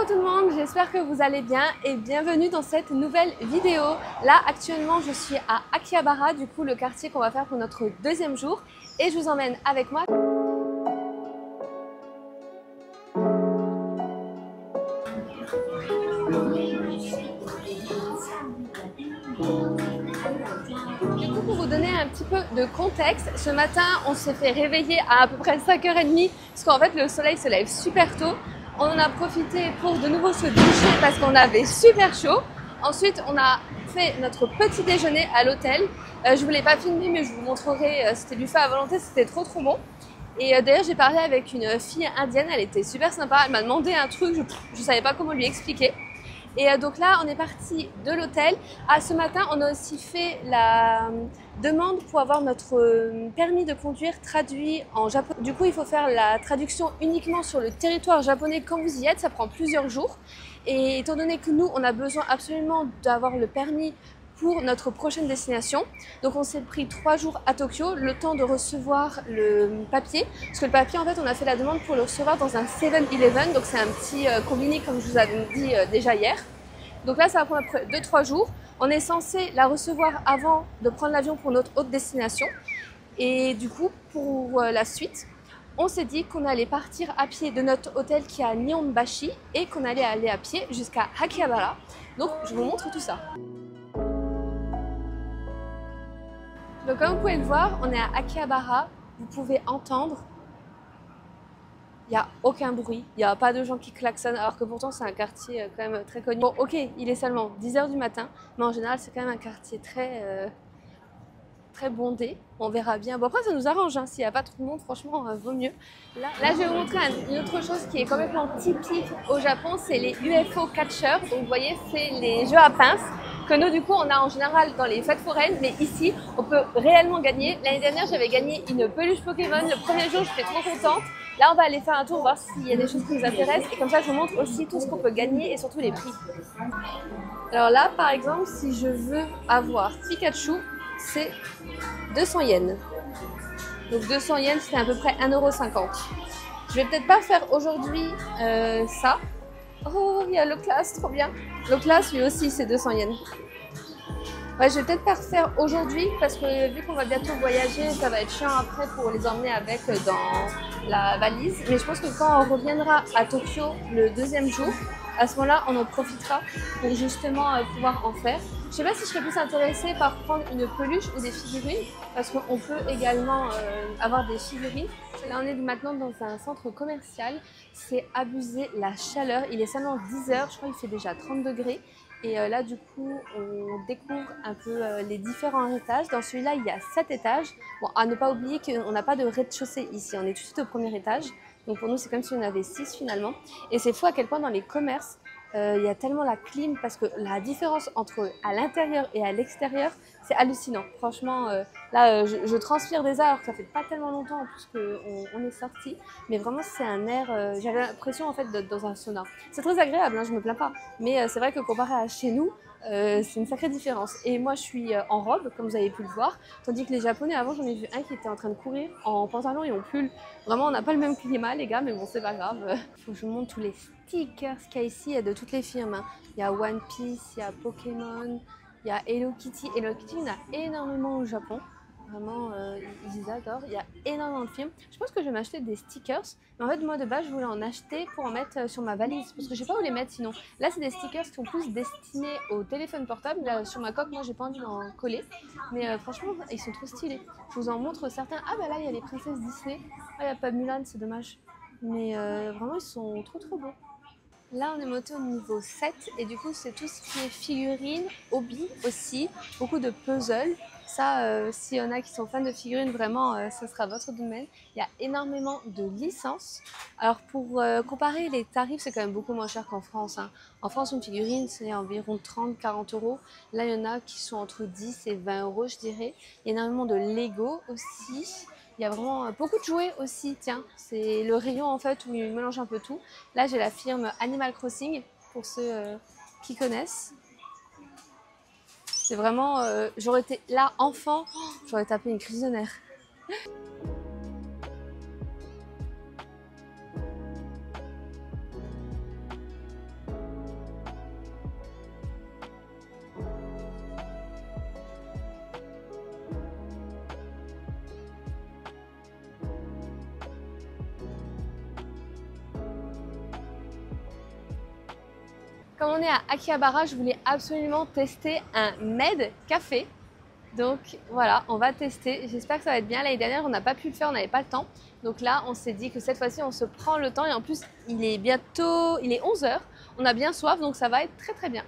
Coucou tout le monde, j'espère que vous allez bien et bienvenue dans cette nouvelle vidéo. Là actuellement je suis à Akihabara, du coup le quartier qu'on va faire pour notre deuxième jour, et je vous emmène avec moi. Du coup, pour vous donner un petit peu de contexte, ce matin on s'est fait réveiller à peu près 5h30 parce qu'en fait le soleil se lève super tôt. On en a profité pour de nouveau se doucher parce qu'on avait super chaud. Ensuite, on a fait notre petit déjeuner à l'hôtel. Je voulais pas filmer, mais je vous montrerai. C'était du fait à volonté, c'était trop bon. Et d'ailleurs, j'ai parlé avec une fille indienne, elle était super sympa. Elle m'a demandé un truc, je savais pas comment lui expliquer. Et donc là, on est parti de l'hôtel. Ce matin, on a aussi fait la demande pour avoir notre permis de conduire traduit en japonais. Du coup, il faut faire la traduction uniquement sur le territoire japonais quand vous y êtes. Ça prend plusieurs jours. Et étant donné que nous, on a besoin absolument d'avoir le permis pour notre prochaine destination. Donc on s'est pris 3 jours à Tokyo, le temps de recevoir le papier. Parce que le papier, en fait, on a fait la demande pour le recevoir dans un 7-Eleven. Donc c'est un petit combini, comme je vous avais dit déjà hier. Donc là, ça va prendre à peu près 2-3 jours. On est censé la recevoir avant de prendre l'avion pour notre autre destination. Et du coup, pour la suite, on s'est dit qu'on allait partir à pied de notre hôtel qui est à Nihonbashi et qu'on allait aller à pied jusqu'à Akihabara. Donc je vous montre tout ça. Donc comme vous pouvez le voir, on est à Akihabara. Vous pouvez entendre, il n'y a aucun bruit, il n'y a pas de gens qui klaxonnent, alors que pourtant c'est un quartier quand même très connu. Bon, ok, il est seulement 10h du matin, mais en général c'est quand même un quartier très bondé. On verra bien. Bon, après ça nous arrange, hein. S'il n'y a pas trop de monde, franchement, vaut mieux. Là, je vais vous montrer une autre chose qui est complètement typique au Japon, c'est les UFO catchers. Donc vous voyez, c'est les jeux à pinces que nous, du coup, on a en général dans les fêtes foraines, mais ici, on peut réellement gagner. L'année dernière, j'avais gagné une peluche Pokémon. Le premier jour, j'étais trop contente. Là, on va aller faire un tour, voir s'il y a des choses qui nous intéressent. Et comme ça, je vous montre aussi tout ce qu'on peut gagner et surtout les prix. Alors là, par exemple, si je veux avoir Pikachu, c'est 200 yens. Donc 200 yens, c'est à peu près 1,50 €. Je vais peut-être pas faire aujourd'hui ça. Oh, il y a le classe, trop bien. Le classe, lui aussi, c'est 200 yens. Ouais, je vais peut-être pas refaire aujourd'hui parce que vu qu'on va bientôt voyager, ça va être chiant après pour les emmener avec dans la valise. Mais je pense que quand on reviendra à Tokyo le deuxième jour, à ce moment-là, on en profitera pour justement pouvoir en faire. Je sais pas si je serais plus intéressée par prendre une peluche ou des figurines parce qu'on peut également avoir des figurines. Là, on est maintenant dans un centre commercial. C'est abusé la chaleur. Il est seulement 10h, je crois qu'il fait déjà 30 degrés. Et là, du coup, on découvre un peu les différents étages. Dans celui-là, il y a 7 étages. Bon, à ne pas oublier qu'on n'a pas de rez-de-chaussée ici. On est tout de suite au premier étage. Donc pour nous, c'est comme si on avait 6 finalement. Et c'est fou à quel point dans les commerces, il y a tellement la clim parce que la différence entre à l'intérieur et à l'extérieur, c'est hallucinant. Franchement, là, je transpire déjà alors que ça fait pas tellement longtemps en plus qu'on est sorti. Mais vraiment, c'est un air, j'avais l'impression en fait d'être dans un sauna. C'est très agréable, hein, je me plains pas. Mais c'est vrai que comparé à chez nous, c'est une sacrée différence. Et moi, je suis en robe, comme vous avez pu le voir, tandis que les Japonais, avant, j'en ai vu un qui était en train de courir en pantalon et en pull. Vraiment, on n'a pas le même climat, les gars, mais bon, c'est pas grave. Faut que je vous montre tous les stickers qu'il y a ici, de toutes les firmes. Hein. Il y a One Piece, il y a Pokémon, il y a Hello Kitty. Hello Kitty, il y en a énormément au Japon. Vraiment, ils adorent. Il y a énormément de films. Je pense que je vais m'acheter des stickers. Mais en fait, moi, de base, je voulais en acheter pour en mettre sur ma valise. Parce que je sais pas où les mettre sinon. Là, c'est des stickers qui sont plus destinés au téléphone portable. Là, sur ma coque, moi, j'ai pas envie d'en coller. Mais franchement, ils sont trop stylés. Je vous en montre certains. Ah, bah là, il y a les princesses Disney. Ah, il n'y a pas Mulan, c'est dommage. Mais vraiment, ils sont trop beaux. Là, on est monté au niveau 7 et du coup, c'est tout ce qui est figurines, hobby aussi, beaucoup de puzzles. Ça, s'il y en a qui sont fans de figurines, vraiment, ça sera votre domaine. Il y a énormément de licences. Alors, pour comparer les tarifs, c'est quand même beaucoup moins cher qu'en France. Hein. En France, une figurine, c'est environ 30-40 €. Là, il y en a qui sont entre 10 et 20 €, je dirais. Il y a énormément de Lego aussi. Il y a vraiment beaucoup de jouets aussi, tiens, c'est le rayon en fait où ils mélangent un peu tout. Là j'ai la firme Animal Crossing, pour ceux qui connaissent. C'est vraiment, j'aurais été là enfant, j'aurais tapé une crise de nerfs. Comme on est à Akihabara, je voulais absolument tester un Med Café. Donc voilà, on va tester. J'espère que ça va être bien. L'année dernière, on n'a pas pu le faire, on n'avait pas le temps. Donc là, on s'est dit que cette fois-ci, on se prend le temps. Et en plus, il est 11 h. On a bien soif, donc ça va être très très bien.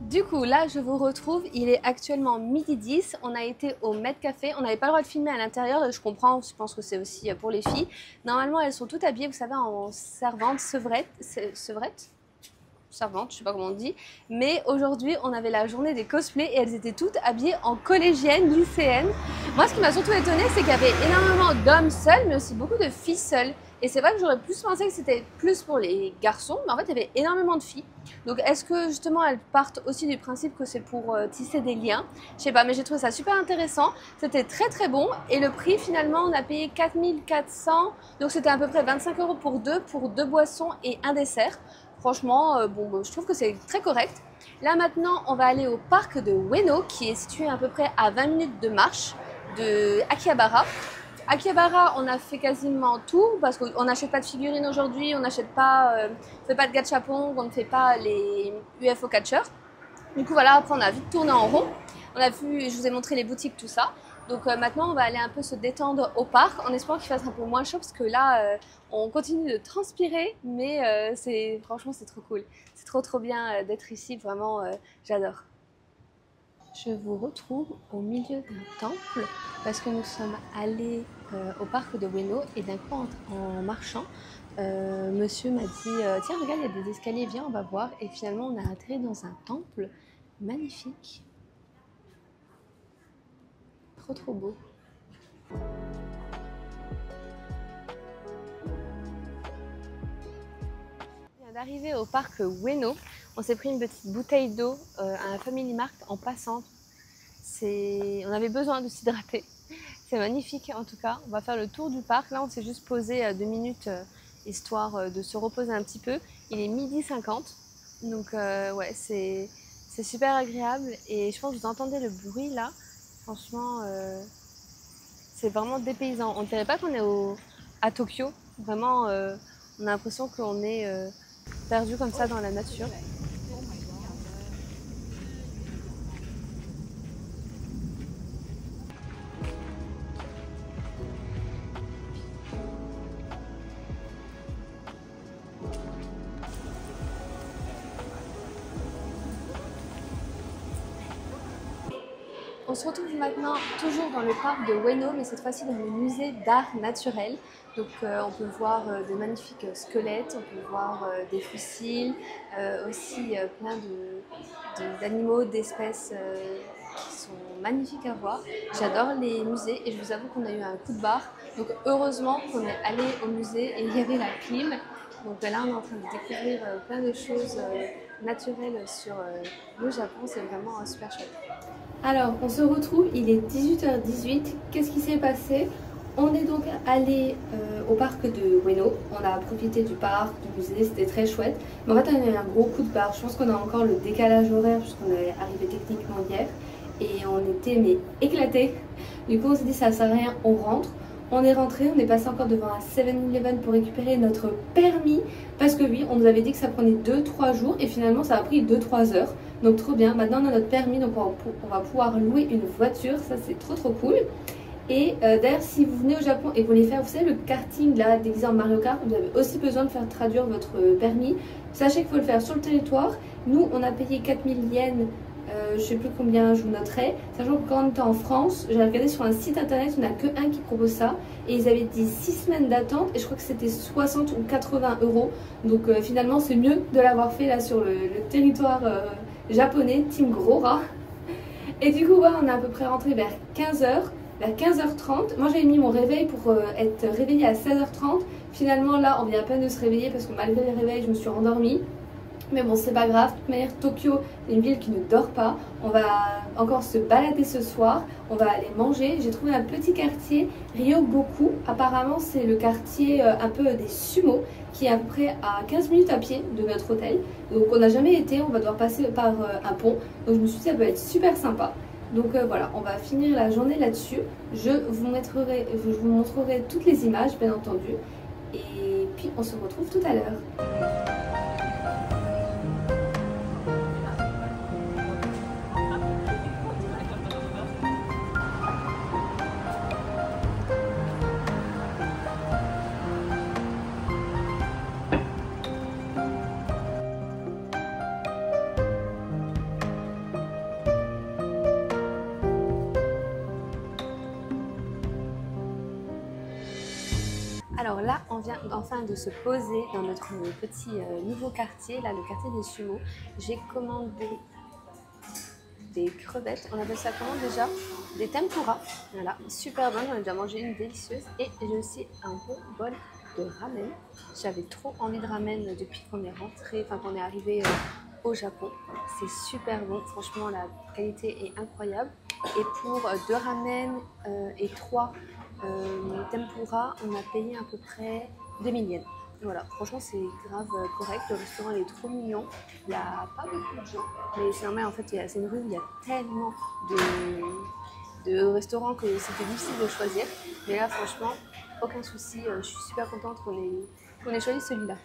Du coup, là, je vous retrouve. Il est actuellement midi 10. On a été au Med Café. On n'avait pas le droit de filmer à l'intérieur. Je comprends, je pense que c'est aussi pour les filles. Normalement, elles sont toutes habillées, vous savez, en servante, sevrette, servante, je sais pas comment on dit. Mais aujourd'hui, on avait la journée des cosplays et elles étaient toutes habillées en collégiennes, lycéennes. Moi, ce qui m'a surtout étonnée, c'est qu'il y avait énormément d'hommes seuls, mais aussi beaucoup de filles seules. Et c'est vrai que j'aurais plus pensé que c'était plus pour les garçons, mais en fait, il y avait énormément de filles. Donc, est-ce que justement, elles partent aussi du principe que c'est pour tisser des liens? Je sais pas, mais j'ai trouvé ça super intéressant. C'était très très bon. Et le prix, finalement, on a payé 4 400. Donc, c'était à peu près 25 € pour deux boissons et un dessert. Franchement, je trouve que c'est très correct. Là, maintenant, on va aller au parc de Ueno, qui est situé à peu près à 20 minutes de marche de Akihabara. Akihabara, on a fait quasiment tout parce qu'on n'achète pas de figurines aujourd'hui, on n'achète pas, on fait pas de gachapon, on ne fait pas les UFO catchers. Du coup, voilà, après, on a vite tourné en rond. On a vu, je vous ai montré les boutiques, tout ça. Donc maintenant, on va aller un peu se détendre au parc en espérant qu'il fasse un peu moins chaud parce que là, on continue de transpirer, mais franchement, c'est trop cool. C'est trop bien d'être ici, vraiment, j'adore. Je vous retrouve au milieu d'un temple parce que nous sommes allés au parc de Ueno et d'un coup, en marchant, monsieur m'a dit tiens, regarde, il y a des escaliers, viens, on va voir. Et finalement, on a atterri dans un temple magnifique. Trop beau. On vient d'arriver au parc Ueno. On s'est pris une petite bouteille d'eau à un Family Mart en passant. On avait besoin de s'hydrater. C'est magnifique en tout cas. On va faire le tour du parc. Là, on s'est juste posé 2 minutes histoire de se reposer un petit peu. Il est midi 50. Donc ouais, c'est super agréable. Et je pense que vous entendez le bruit là. Franchement, c'est vraiment dépaysant. On ne dirait pas qu'on est à Tokyo. Vraiment, on a l'impression qu'on est perdu comme ça dans la nature. On se retrouve maintenant toujours dans le parc de Ueno, mais cette fois-ci dans le musée d'art naturel. Donc on peut voir de magnifiques squelettes, on peut voir des fossiles, aussi plein d'animaux, d'espèces qui sont magnifiques à voir. J'adore les musées et je vous avoue qu'on a eu un coup de barre. Donc heureusement qu'on est allé au musée et il y avait la clim. Donc là on est en train de découvrir plein de choses naturelles sur le Japon, c'est vraiment super chouette. Alors, on se retrouve, il est 18h18. Qu'est-ce qui s'est passé? On est donc allé au parc de Ueno. On a profité du parc, du musée, c'était très chouette. Mais en fait, on a eu un gros coup de barre. Je pense qu'on a encore le décalage horaire puisqu'on est arrivé techniquement hier. Et on était éclatés. Du coup, on s'est dit ça sert à rien, on rentre. On est rentré, on est passé encore devant un 7-Eleven pour récupérer notre permis. Parce que oui, on nous avait dit que ça prenait 2-3 jours et finalement ça a pris 2-3 heures. Donc trop bien, maintenant on a notre permis, donc on va pouvoir louer une voiture, ça c'est trop cool. Et d'ailleurs si vous venez au Japon et vous voulez faire, vous savez le karting là déguisé en Mario Kart, vous avez aussi besoin de faire traduire votre permis. Sachez qu'il faut le faire sur le territoire. Nous on a payé 4000 yens, je sais plus combien je vous noterai. Sachant que quand on était en France, j'ai regardé sur un site internet, il n'y en a que un qui propose ça. Et ils avaient dit 6 semaines d'attente et je crois que c'était 60 ou 80 €. Donc finalement c'est mieux de l'avoir fait là sur le territoire japonais, Team Gros Rat. Et du coup ouais, on est à peu près rentré vers 15h, vers 15h30. Moi j'avais mis mon réveil pour être réveillée à 16h30. Finalement là on vient à peine de se réveiller parce que malgré les réveils je me suis rendormie. Mais bon, c'est pas grave, de toute manière, Tokyo est une ville qui ne dort pas. On va encore se balader ce soir, on va aller manger. J'ai trouvé un petit quartier, Ryogoku. Apparemment, c'est le quartier un peu des sumo, qui est à peu près à 15 minutes à pied de notre hôtel. Donc on n'a jamais été, on va devoir passer par un pont. Donc je me suis dit, ça peut être super sympa. Donc voilà, on va finir la journée là-dessus. Je vous montrerai toutes les images, bien entendu. Et puis on se retrouve tout à l'heure. Alors là, on vient enfin de se poser dans notre petit nouveau quartier, là le quartier des Sumos. J'ai commandé des crevettes, on appelle ça comment déjà? Des tempura, voilà, super bonne, j'en ai déjà mangé une délicieuse. Et j'ai aussi un bon bol de ramen. J'avais trop envie de ramen depuis qu'on est rentré, enfin qu'on est arrivé au Japon. C'est super bon, franchement la qualité est incroyable. Et pour 2 ramen et 3 tempura, on a payé à peu près 2000 yens. Voilà, franchement c'est grave correct, le restaurant il est trop mignon, il n'y a pas beaucoup de gens, mais c'est normal en fait, c'est une rue où il y a tellement de restaurants que c'était difficile de choisir, mais là franchement, aucun souci, je suis super contente qu'on ait choisi celui-là.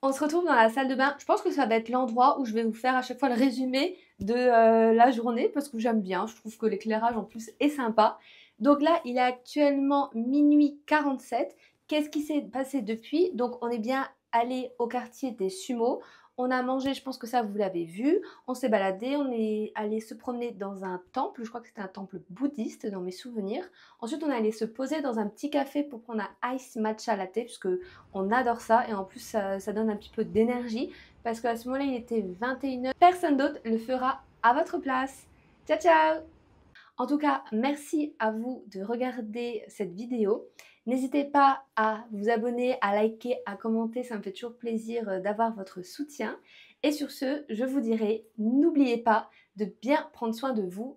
On se retrouve dans la salle de bain, je pense que ça va être l'endroit où je vais vous faire à chaque fois le résumé de la journée, parce que j'aime bien, je trouve que l'éclairage en plus est sympa. Donc là, il est actuellement minuit 47. Qu'est-ce qui s'est passé depuis? Donc on est bien allé au quartier des Sumos. On a mangé, je pense que ça vous l'avez vu. On s'est baladé, on est allé se promener dans un temple. Je crois que c'était un temple bouddhiste dans mes souvenirs. Ensuite, on est allé se poser dans un petit café pour prendre un ice matcha latte puisque on adore ça. Et en plus, ça donne un petit peu d'énergie parce qu'à ce moment-là, il était 21h. Personne d'autre le fera à votre place. Ciao, ciao! En tout cas, merci à vous de regarder cette vidéo. N'hésitez pas à vous abonner, à liker, à commenter, ça me fait toujours plaisir d'avoir votre soutien. Et sur ce, je vous dirai, n'oubliez pas de bien prendre soin de vous.